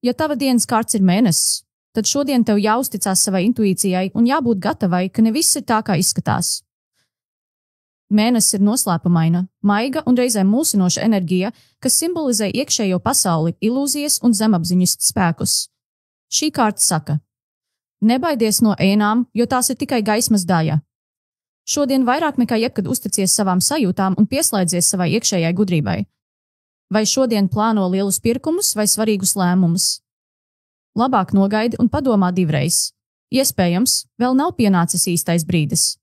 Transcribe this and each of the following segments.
Ja tava dienas kārts ir mēnesis, tad šodien tev jāuzticās savai intuīcijai un jābūt gatavai, ka ne viss ir tā, kā izskatās. Mēnesis ir noslēpumaina, maiga un reizēm mulsinoša enerģija, kas simbolizē iekšējo pasauli, ilūzijas un zemapziņas spēkus. Šī kārta saka: nebaidies no ēnām, jo tās ir tikai gaismas daļa. Šodien vairāk nekā jebkad uzticies savām sajūtām un pieslēdzies savai iekšējai gudrībai. Vai šodien plāno lielus pirkumus vai svarīgus lēmumus? Labāk nogaidi un padomā divreiz. Iespējams, vēl nav pienācis īstais brīdis.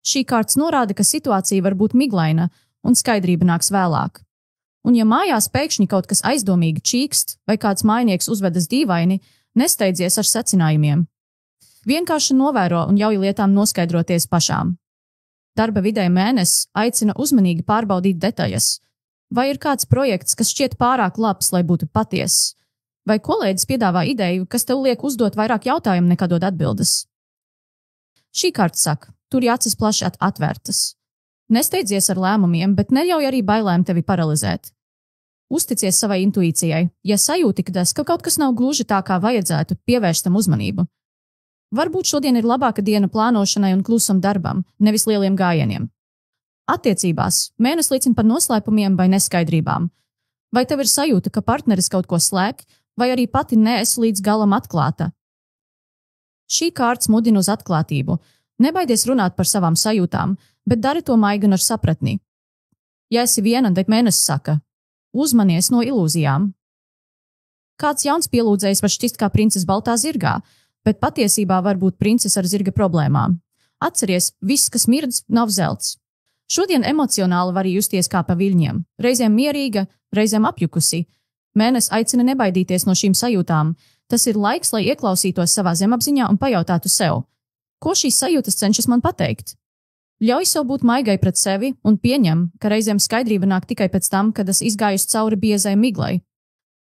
Šī kārta norāda, ka situācija var būt miglaina un skaidrība nāks vēlāk. Un ja mājās pēkšņi kaut kas aizdomīgi čīkst vai kāds mājnieks uzvedas dīvaini, nesteidzies ar secinājumiem. Vienkārši novēro un ļauj lietām noskaidroties pašām. Darba vidē mēnesis aicina uzmanīgi pārbaudīt detaļas. Vai ir kāds projekts, kas šķiet pārāk labs, lai būtu patiess? Vai kolēģis piedāvā ideju, kas tev liek uzdot vairāk jautājumu nekā dod atbildes? Šī kārta saka: turi acis plaši atvērtas. Nesteidzies ar lēmumiem, bet neļauj arī bailēm tevi paralizēt. Uzticies savai intuīcijai, ja sajūti, ka kaut kas nav gluži tā, kā vajadzētu, pievērš tam uzmanību. Varbūt šodien ir labāka diena plānošanai un klusam darbam, nevis lieliem gājieniem. Attiecībās mēnesis liecina par noslēpumiem vai neskaidrībām. Vai tev ir sajūta, ka partneris kaut ko slēpj, vai arī pati neesi līdz galam atklāta? Šī kārta mudina uz atklātību. Nebaidies runāt par savām sajūtām, bet dari to maigi un ar sapratni. Ja esi viena, tad mēnesis saka: uzmanies no ilūzijām. Kāds jauns pielūdzējs var šķist kā princis baltā zirgā, bet patiesībā var būt princis ar zirga problēmām. Atceries, viss, kas mirdz, nav zelts. Šodien emocionāli var justies kā pa viļņiem, reizēm mierīga, reizēm apjukusi. Mēnesis aicina nebaidīties no šīm sajūtām. Tas ir laiks, lai ieklausītos savā zemapziņā un pajautātu sev: ko šīs sajūtas cenšas man pateikt? Ļauj sev būt maigai pret sevi un pieņem, ka reizēm skaidrība nāk tikai pēc tam, kad es izgājusi cauri biezai miglai.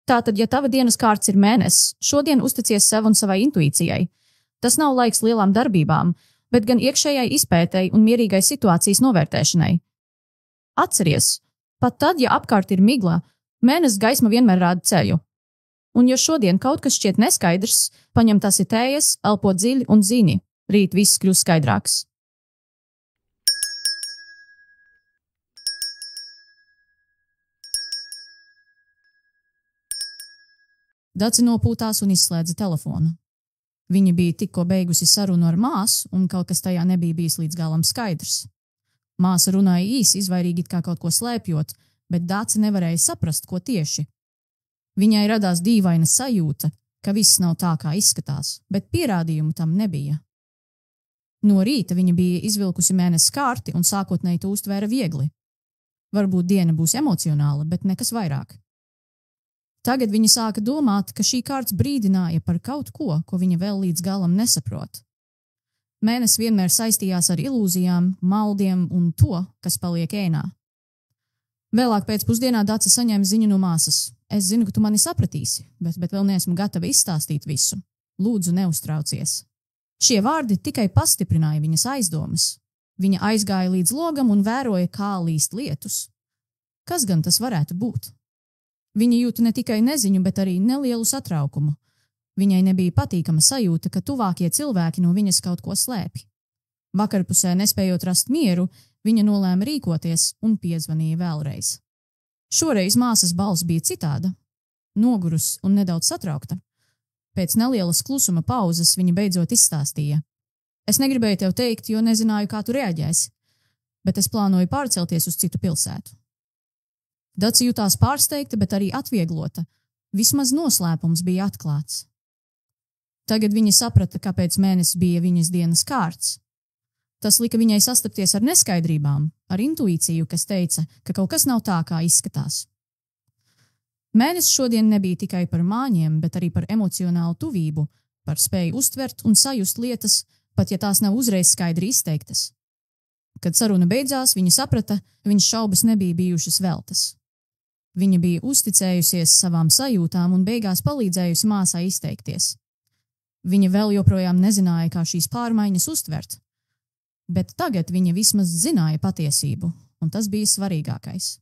Tātad, ja tava dienas kārts ir mēnesis, šodien uzticies sev un savai intuīcijai. Tas nav laiks lielām darbībām, bet gan iekšējai izpētei un mierīgai situācijas novērtēšanai. Atceries, pat tad, ja apkārt ir migla, mēnesis gaisma vienmēr rāda ceļu. Un ja šodien kaut kas šķiet neskaidrs, paņem tās itējas, elpo dziļi un zini, rīt viss kļūs skaidrāks. Daci nopūtās un izslēdza telefonu. Viņa bija tikko beigusi sarunu ar māsu, un kaut kas tajā nebija bijis līdz galam skaidrs. Māsa runāja īsi, izvairīgi kā kaut ko slēpjot, bet Daci nevarēja saprast, ko tieši. Viņai radās dīvaina sajūta, ka viss nav tā, kā izskatās, bet pierādījumu tam nebija. No rīta viņa bija izvilkusi mēnesis kārti un sākotnēji to uztvēra viegli. Varbūt diena būs emocionāla, bet nekas vairāk. Tagad viņa sāka domāt, ka šī kārta brīdināja par kaut ko, ko viņa vēl līdz galam nesaprot. Mēnesis vienmēr saistījās ar ilūzijām, maldiem un to, kas paliek ēnā. Vēlāk pēcpusdienā Dace saņēma ziņu no māsas: es zinu, ka tu mani sapratīsi, bet vēl neesmu gatava izstāstīt visu. Lūdzu, neuztraucies. Šie vārdi tikai pastiprināja viņas aizdomas. Viņa aizgāja līdz logam un vēroja, kā līst lietus. Kas gan tas varētu būt? Viņa jūta ne tikai neziņu, bet arī nelielu satraukumu. Viņai nebija patīkama sajūta, ka tuvākie cilvēki no viņas kaut ko slēpj. Vakarpusē, nespējot rast mieru, viņa nolēma rīkoties un piezvanīja vēlreiz. Šoreiz māsas balss bija citāda, nogurusi un nedaudz satraukta. Pēc nelielas klusuma pauzes viņa beidzot izstāstīja: es negribēju tev teikt, jo nezināju, kā tu reaģēsi, bet es plānoju pārcelties uz citu pilsētu. Dace jutās pārsteigta, bet arī atvieglota. Vismaz noslēpums bija atklāts. Tagad viņa saprata, kāpēc mēnesis bija viņas dienas kārts. Tas lika viņai sastapties ar neskaidrībām, ar intuīciju, kas teica, ka kaut kas nav tā, kā izskatās. Mēnesis šodien nebija tikai par māņiem, bet arī par emocionālu tuvību, par spēju uztvert un sajust lietas, pat ja tās nav uzreiz skaidri izteiktas. Kad saruna beidzās, viņa saprata, ka viņas šaubas nebija bijušas veltas. Viņa bija uzticējusies savām sajūtām un beigās palīdzējusi māsai izteikties. Viņa vēl joprojām nezināja, kā šīs pārmaiņas uztvert, bet tagad viņa vismaz zināja patiesību, un tas bija svarīgākais.